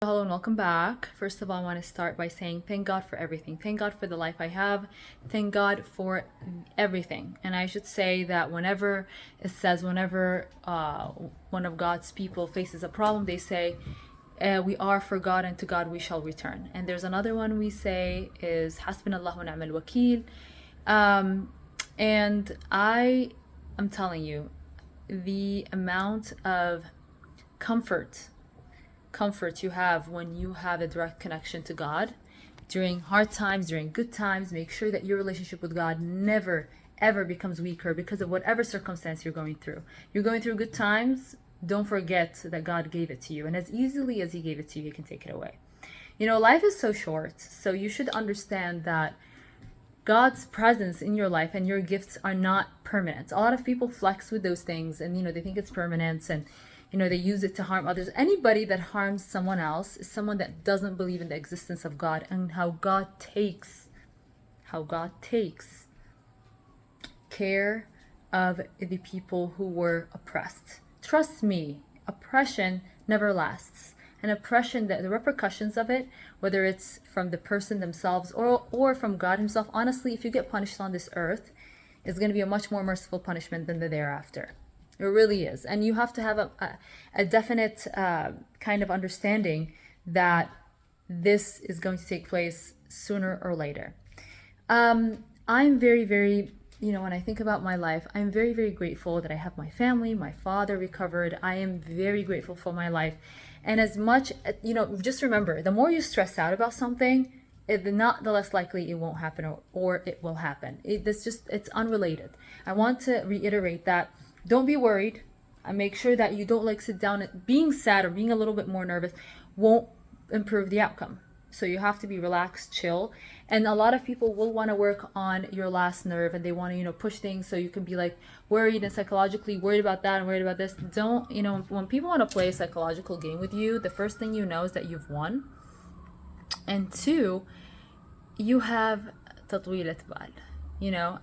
Hello and welcome back. First of all, I want to start by saying thank God for everything. Thank God for the life I have. Thank God for everything. And I should say that whenever one of God's people faces a problem, they say, we are for God and to God we shall return. And there's another one we say is Hasbunallahu wa ni'mal wakil. And I am telling you, the amount of comfort you have when you have a direct connection to God during hard times, during good times. Make sure that your relationship with God never ever becomes weaker because of whatever circumstance you're going through. You're going through good times, don't forget that God gave it to you, and as easily as He gave it to you, He can take it away. Life is so short, so you should understand that God's presence in your life and your gifts are not permanent. A lot of people flex with those things and they think it's permanent, and they use it to harm others. Anybody that harms someone else is someone that doesn't believe in the existence of God and how God takes care of the people who were oppressed. Trust me, oppression never lasts. And oppression, the repercussions of it, whether it's from the person themselves or from God Himself, honestly, if you get punished on this earth, it's going to be a much more merciful punishment than the thereafter. It really is. And you have to have a definite kind of understanding that this is going to take place sooner or later. I'm very, very, when I think about my life, I'm very, very grateful that I have my family, my father recovered. I am very grateful for my life. And as much, just remember, the more you stress out about something, not the less likely it won't happen or it will happen. It's unrelated. I want to reiterate that. Don't be worried, and make sure that you don't sit down. Being sad or being a little bit more nervous won't improve the outcome. So you have to be relaxed, chill. And a lot of people will want to work on your last nerve, and they want to, push things so you can be worried and psychologically worried about that and worried about this. Don't, when people want to play a psychological game with you, the first thing is that you've won. And two, you have tatwilat bal.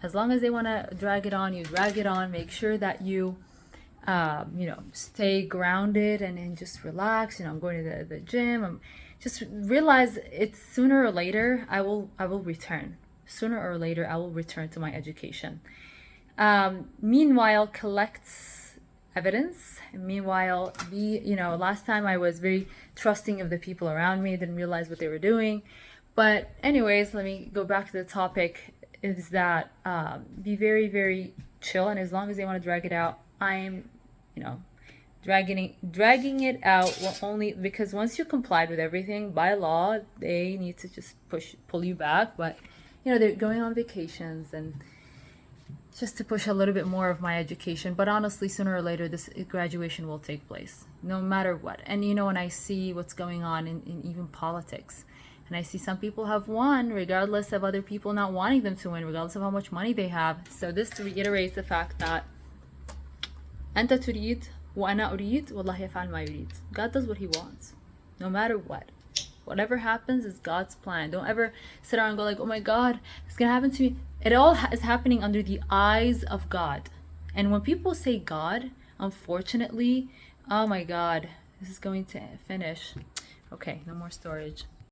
As long as they want to drag it on, you drag it on. Make sure that you stay grounded and just relax. I'm going to the gym. Just realize it's sooner or later I will return. Sooner or later I will return to my education. Meanwhile, collect evidence. Meanwhile, last time I was very trusting of the people around me, didn't realize what they were doing. But anyways, let me go back to the topic, is that be very, very chill. And as long as they want to drag it out, I'm, dragging it out will only, because once you complied with everything by law, they need to just pull you back. But they're going on vacations and just to push a little bit more of my education. But honestly, sooner or later this graduation will take place, no matter what. And when I see what's going on in even politics, and I see some people have won regardless of other people not wanting them to win, regardless of how much money they have. So this reiterates the fact that أنت تريد وأنا أريد والله يفعل ما يريد. God does what He wants, no matter what. Whatever happens is God's plan. Don't ever sit around and go oh my God, it's gonna happen to me. It all is happening under the eyes of God. And when people say God, unfortunately, oh my God, this is going to finish. Okay, no more storage.